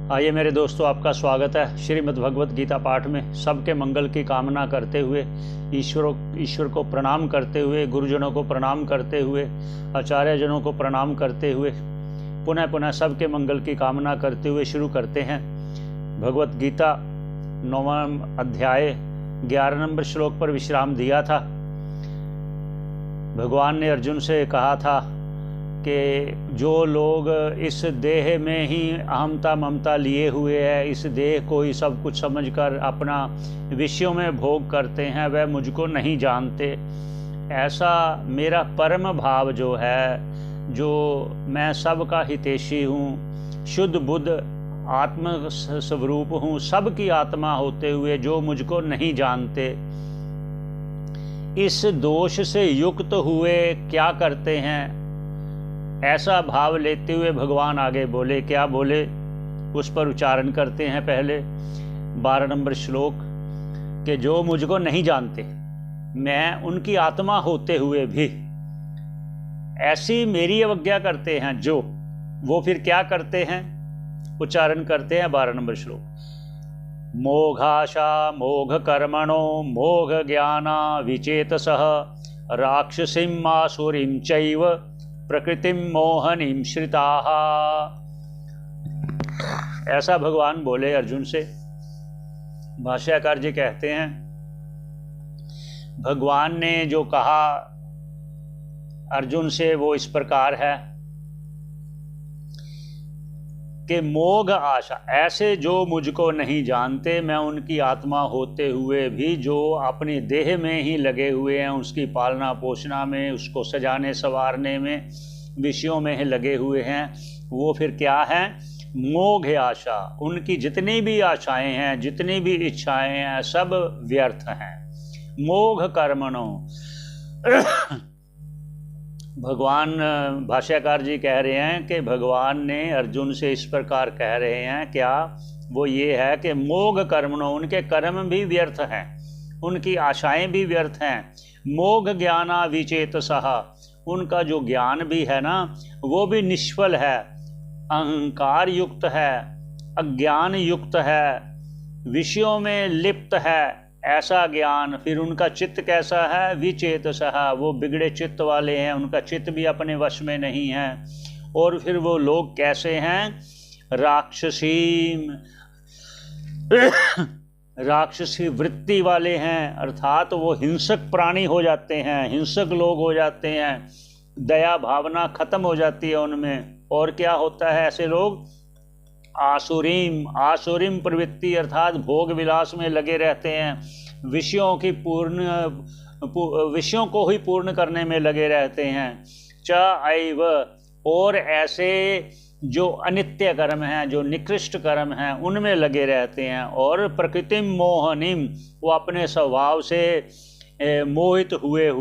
आइए मेरे दोस्तों, आपका स्वागत है श्रीमद् भगवत गीता पाठ में। सबके मंगल की कामना करते हुए, ईश्वर को प्रणाम करते हुए, गुरुजनों को प्रणाम करते हुए, आचार्यजनों को प्रणाम करते हुए, पुनः सबके मंगल की कामना करते हुए शुरू करते हैं। भगवत गीता 9वां अध्याय 11 नंबर श्लोक पर विश्राम दिया था। भगवान ने अर्जुन से कहा था कि जो लोग इस देह में ही अहमता ममता लिए हुए हैं, इस देह को ही सब कुछ समझकर अपना विषयों में भोग करते हैं, वह मुझको नहीं जानते। ऐसा मेरा परम भाव जो है, जो मैं सबका हितैषी हूँ, शुद्ध बुद्ध आत्म स्वरूप हूँ, सबकी आत्मा होते हुए जो मुझको नहीं जानते, इस दोष से युक्त हुए क्या करते हैं, ऐसा भाव लेते हुए भगवान आगे बोले। क्या बोले, उस पर उच्चारण करते हैं। पहले 12 नंबर श्लोक कि जो मुझको नहीं जानते, मैं उनकी आत्मा होते हुए भी ऐसी मेरी अवज्ञा करते हैं, जो वो फिर क्या करते हैं, उच्चारण करते हैं 12 नंबर श्लोक। मोघाशा मोघ कर्मणो मोघ ज्ञाना विचेतसः राक्षसीम आसुरीं चैव प्रकृतिम मोहनीम श्रिताः। ऐसा भगवान बोले अर्जुन से। भाष्यकार जी कहते हैं, भगवान ने जो कहा अर्जुन से वो इस प्रकार है कि मोघ आशा, ऐसे जो मुझको नहीं जानते, मैं उनकी आत्मा होते हुए भी जो अपने देह में ही लगे हुए हैं, उसकी पालना पोषणा में, उसको सजाने संवारने में, विषयों में ही लगे हुए हैं, वो फिर क्या है, मोघ आशा। उनकी जितनी भी आशाएं हैं, जितनी भी इच्छाएं हैं, सब व्यर्थ हैं। मोघ कर्मणो भगवान भाष्यकार जी कह रहे हैं कि भगवान ने अर्जुन से इस प्रकार कह रहे हैं, क्या वो ये है कि मोघ कर्मणो, उनके कर्म भी व्यर्थ हैं, उनकी आशाएं भी व्यर्थ हैं। मोघ ज्ञाना विचेतसः, उनका जो ज्ञान भी है ना, वो भी निष्फल है, अहंकार युक्त है, अज्ञान युक्त है, विषयों में लिप्त है, ऐसा ज्ञान। फिर उनका चित्त कैसा है, विचेतसः, वो बिगड़े चित्त वाले हैं, उनका चित्त भी अपने वश में नहीं है। और फिर वो लोग कैसे हैं, राक्षसी वृत्ति वाले हैं, अर्थात वो हिंसक प्राणी हो जाते हैं, हिंसक लोग हो जाते हैं, दया भावना खत्म हो जाती है उनमें। और क्या होता है, ऐसे लोग आसुरीम प्रवृत्ति, अर्थात भोग विलास में लगे रहते हैं, विषयों को ही पूर्ण करने में लगे रहते हैं। च ऐव, और ऐसे जो अनित्य कर्म हैं, जो निकृष्ट कर्म हैं, उनमें लगे रहते हैं। और प्रकृतिम मोहनीम, वो अपने स्वभाव से मोहित हुए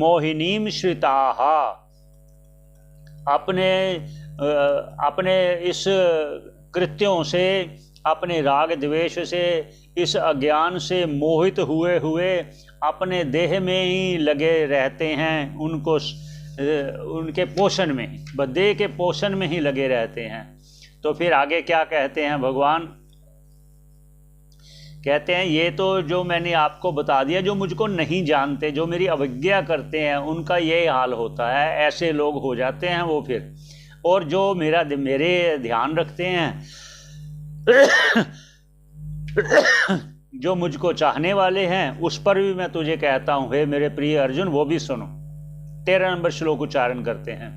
मोहिनीम श्रिताः, अपने इस कृत्यों से, अपने राग द्वेष से, इस अज्ञान से मोहित हुए अपने देह में ही लगे रहते हैं, उनके पोषण में ही, देह के पोषण में ही लगे रहते हैं। तो फिर आगे क्या कहते हैं भगवान, कहते हैं, ये तो जो मैंने आपको बता दिया, जो मुझको नहीं जानते, जो मेरी अवज्ञा करते हैं, उनका ये हाल होता है, ऐसे लोग हो जाते हैं वो फिर। और जो मेरे ध्यान रखते हैं जो मुझको चाहने वाले हैं, उस पर भी मैं तुझे कहता हूं, हे मेरे प्रिय अर्जुन, वो भी सुनो। 13 नंबर श्लोक उच्चारण करते हैं।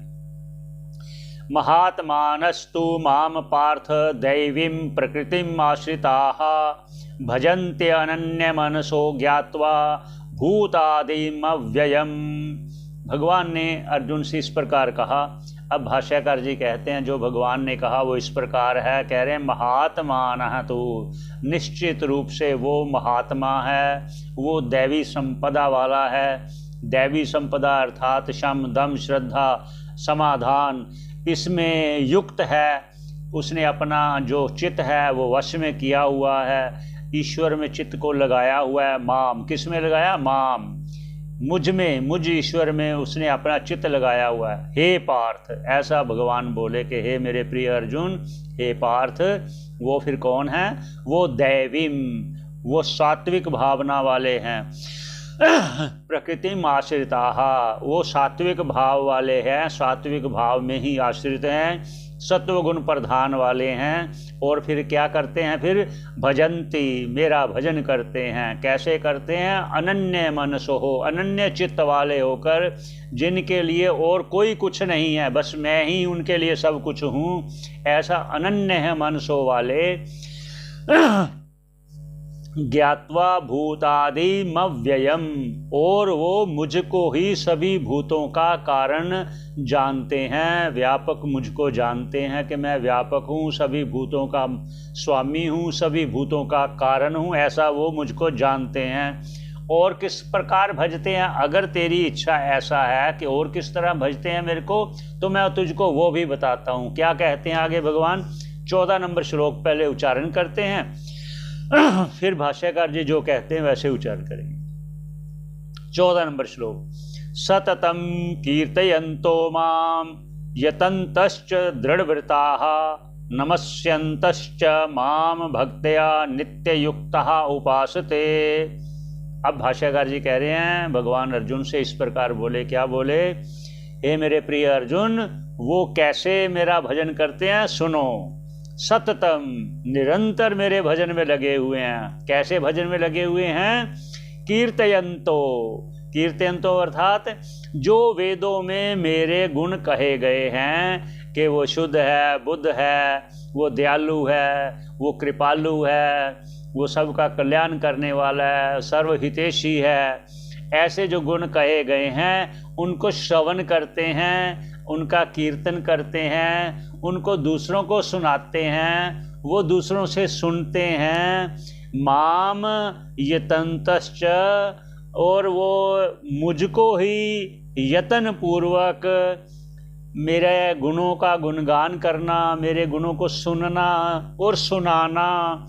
महात्मानस्तु माम पार्थ दैवीं प्रकृतिम आश्रिताः भजन्ते अनन्य मनसो ज्ञात्वा भूतादिम अव्ययम्। भगवान ने अर्जुन से इस प्रकार कहा। अब भाष्यकार जी कहते हैं, जो भगवान ने कहा वो इस प्रकार है, कह रहे हैं, महात्मानः, तो निश्चित रूप से वो महात्मा है, वो दैवी संपदा वाला है। दैवी संपदा अर्थात शम दम श्रद्धा समाधान, इसमें युक्त है। उसने अपना जो चित्त है वो वश में किया हुआ है, ईश्वर में चित्त को लगाया हुआ है। माम, किस में लगाया, माम, मुझ में, मुझ ईश्वर में उसने अपना चित्त लगाया हुआ है। हे पार्थ, ऐसा भगवान बोले कि हे मेरे प्रिय अर्जुन, हे पार्थ, वो फिर कौन है? वो दैवीम, वो सात्विक भावना वाले हैं। प्रकृति में आश्रिता, वो सात्विक भाव वाले हैं, सात्विक भाव में ही आश्रित हैं, सत्वगुण प्रधान वाले हैं। और फिर क्या करते हैं? फिर भजंती, मेरा भजन करते हैं। कैसे करते हैं? अनन्य मनसो हो, अनन्य चित्त वाले होकर, जिनके लिए और कोई कुछ नहीं है, बस मैं ही उनके लिए सब कुछ हूँ, ऐसा अनन्य है मनसो वाले। ज्ञात्वा भूतादि मव्ययम, और वो मुझको ही सभी भूतों का कारण जानते हैं। व्यापक मुझको जानते हैं कि मैं व्यापक हूँ, सभी भूतों का स्वामी हूँ, सभी भूतों का कारण हूँ, ऐसा वो मुझको जानते हैं। और किस प्रकार भजते हैं? अगर तेरी इच्छा ऐसा है कि और किस तरह भजते हैं मेरे को, तो मैं तुझको वो भी बताता हूँ। क्या कहते हैं आगे भगवान? 14 नंबर श्लोक पहले उच्चारण करते हैं, फिर भाष्यकार जी जो कहते हैं वैसे उच्चारण करेंगे। 14 नंबर श्लोक। सततम कीर्तयन्तो माम यतन्तश्च दृढ़व्रताः नमस्यन्तश्च माम भक्त्या नित्ययुक्तः उपासते। अब भाष्यकार जी कह रहे हैं भगवान अर्जुन से इस प्रकार बोले। क्या बोले? हे मेरे प्रिय अर्जुन, वो कैसे मेरा भजन करते हैं सुनो। सततम, निरंतर मेरे भजन में लगे हुए हैं। कैसे भजन में लगे हुए हैं? कीर्तयन्तो, कीर्तयन्तो अर्थात जो वेदों में मेरे गुण कहे गए हैं कि वो शुद्ध है, बुद्ध है, वो दयालु है, वो कृपालु है, वो सबका कल्याण करने वाला है, सर्वहितैषी है, ऐसे जो गुण कहे गए हैं उनको श्रवण करते हैं, उनका कीर्तन करते हैं, उनको दूसरों को सुनाते हैं, वो दूसरों से सुनते हैं। माम यतन्तश्च, और वो मुझको ही यतन पूर्वक मेरे गुणों का गुणगान करना, मेरे गुणों को सुनना और सुनाना,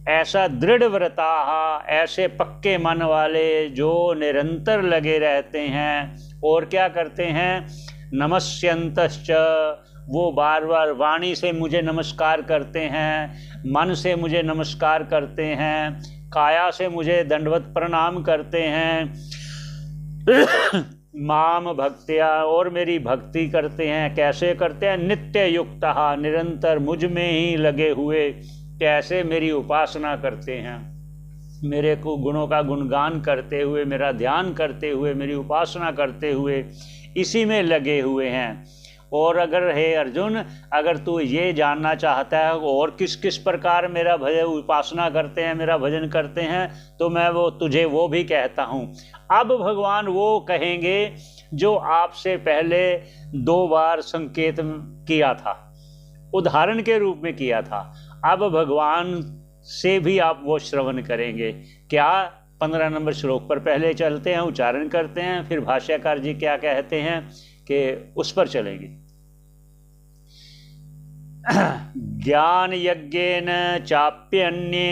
ऐसा दृढ़ व्रता, ऐसे पक्के मन वाले जो निरंतर लगे रहते हैं। और क्या करते हैं? नमस्यन्तश्च, वो बार बार वाणी से मुझे नमस्कार करते हैं, मन से मुझे नमस्कार करते हैं, काया से मुझे दंडवत प्रणाम करते हैं। माम भक्त्या, और मेरी भक्ति करते हैं। कैसे करते हैं? नित्य युक्तः, निरंतर मुझ में ही लगे हुए। कैसे? मेरी उपासना करते हैं, मेरे को गुणों का गुणगान करते हुए, मेरा ध्यान करते हुए, मेरी उपासना करते हुए, इसी में लगे हुए हैं। और अगर हे अर्जुन, अगर तू ये जानना चाहता है और किस किस प्रकार मेरा भजन उपासना करते हैं, मेरा भजन करते हैं, तो मैं वो तुझे वो भी कहता हूँ। अब भगवान वो कहेंगे जो आपसे पहले 2 बार संकेत किया था, उदाहरण के रूप में किया था। अब भगवान से भी आप वो श्रवण करेंगे। क्या? 15 नंबर श्लोक पर पहले चलते हैं, उच्चारण करते हैं, फिर भाष्यकार जी क्या कहते हैं कि उस पर चलेंगे। ज्ञान यज्ञेन चाप्यन्ये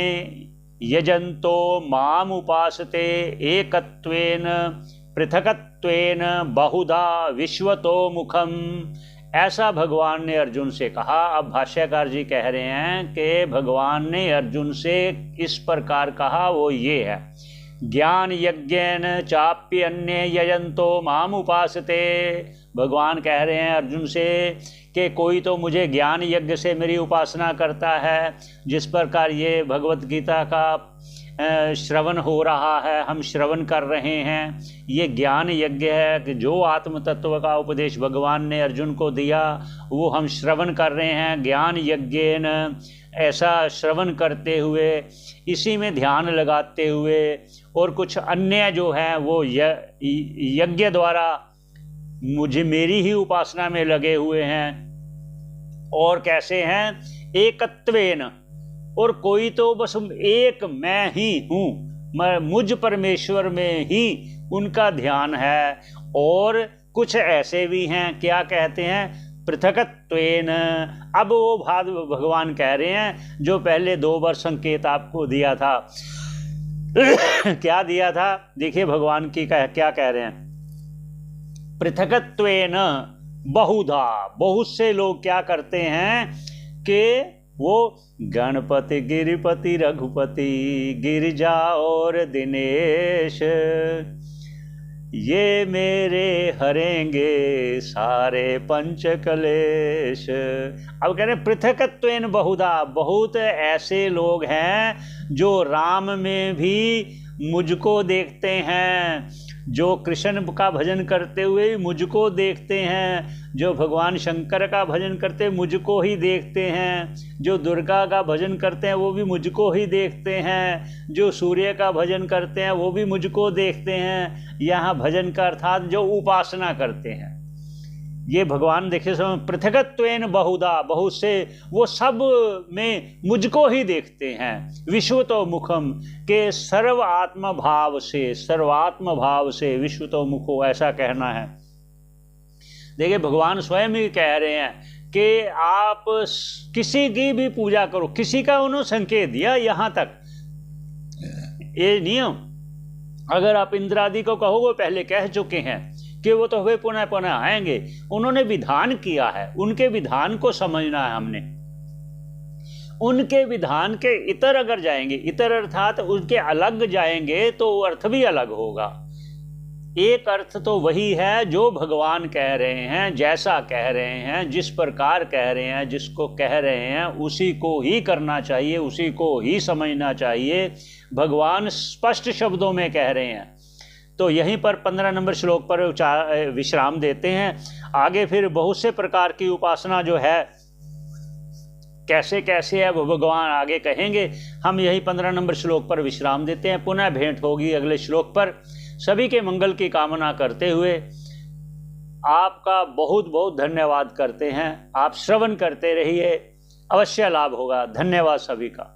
यजन्तो माम उपासते एकत्वेन पृथकत्वेन बहुधा विश्वतो मुखम। ऐसा भगवान ने अर्जुन से कहा। अब भाष्यकार जी कह रहे हैं कि भगवान ने अर्जुन से इस प्रकार कहा, वो ये है। ज्ञान यज्ञेन चाप्यन्ये यजन्तो माम उपासते। भगवान कह रहे हैं अर्जुन से कि कोई तो मुझे ज्ञान यज्ञ से मेरी उपासना करता है, जिस प्रकार ये भगवत गीता का श्रवण हो रहा है, हम श्रवण कर रहे हैं, ये ज्ञान यज्ञ है कि जो आत्म तत्व का उपदेश भगवान ने अर्जुन को दिया वो हम श्रवण कर रहे हैं। ज्ञान यज्ञेन, ऐसा श्रवण करते हुए, इसी में ध्यान लगाते हुए, और कुछ अन्य जो हैं वो यज्ञ द्वारा मुझे मेरी ही उपासना में लगे हुए हैं। और कैसे हैं? एकत्वेन, और कोई तो बस एक मैं ही हूँ, मुझ परमेश्वर में ही उनका ध्यान है। और कुछ ऐसे भी हैं, क्या कहते हैं? पृथकत्वेन। अब वो भाव भगवान कह रहे हैं जो पहले 2 बार संकेत आपको दिया था क्या दिया था, देखिए भगवान की क्या कह रहे हैं। पृथकत्वेन बहुधा, बहुत से लोग क्या करते हैं कि वो गणपति गिरिपति रघुपति गिरिजा और दिनेश ये मेरे हरेंगे सारे पंच कलेश। अब कह रहे पृथकत्वेन बहुधा, बहुत ऐसे लोग हैं जो राम में भी मुझको देखते हैं, जो कृष्ण का भजन करते हुए मुझको देखते हैं, जो भगवान शंकर का भजन करते मुझको ही देखते हैं, जो दुर्गा का भजन करते हैं वो भी मुझको ही देखते हैं, जो सूर्य का भजन करते हैं वो भी मुझको देखते हैं। यहाँ भजन का अर्थात जो उपासना करते हैं, ये भगवान देखिए पृथकत्वेन बहुधा, बहुत से, वो सब में मुझको ही देखते हैं। विश्वतो मुखम के सर्वात्म भाव से, सर्वात्म भाव से विश्वतो मुखो, ऐसा कहना है। देखिए भगवान स्वयं ही कह रहे हैं कि आप किसी की भी पूजा करो, किसी का उन्होंने संकेत दिया यहाँ तक ये नियम, अगर आप इंद्रादि को कहोगे, पहले कह चुके हैं कि वो तो वे पुनः पुनः आएंगे, उन्होंने विधान किया है, उनके विधान को समझना है हमने। उनके विधान के इतर अगर जाएंगे, इतर अर्थात उनके अलग जाएंगे तो अर्थ भी अलग होगा। एक अर्थ तो वही है जो भगवान कह रहे हैं, जैसा कह रहे हैं, जिस प्रकार कह रहे हैं, जिसको कह रहे हैं उसी को ही करना चाहिए, उसी को ही समझना चाहिए। भगवान स्पष्ट शब्दों में कह रहे हैं। तो यहीं पर 15 नंबर श्लोक पर विश्राम देते हैं। आगे फिर बहुत से प्रकार की उपासना जो है कैसे कैसे है वो भगवान आगे कहेंगे। हम यही 15 नंबर श्लोक पर विश्राम देते हैं। पुनः भेंट होगी अगले श्लोक पर। सभी के मंगल की कामना करते हुए आपका बहुत बहुत धन्यवाद करते हैं। आप श्रवण करते रहिए, अवश्य लाभ होगा। धन्यवाद सभी का।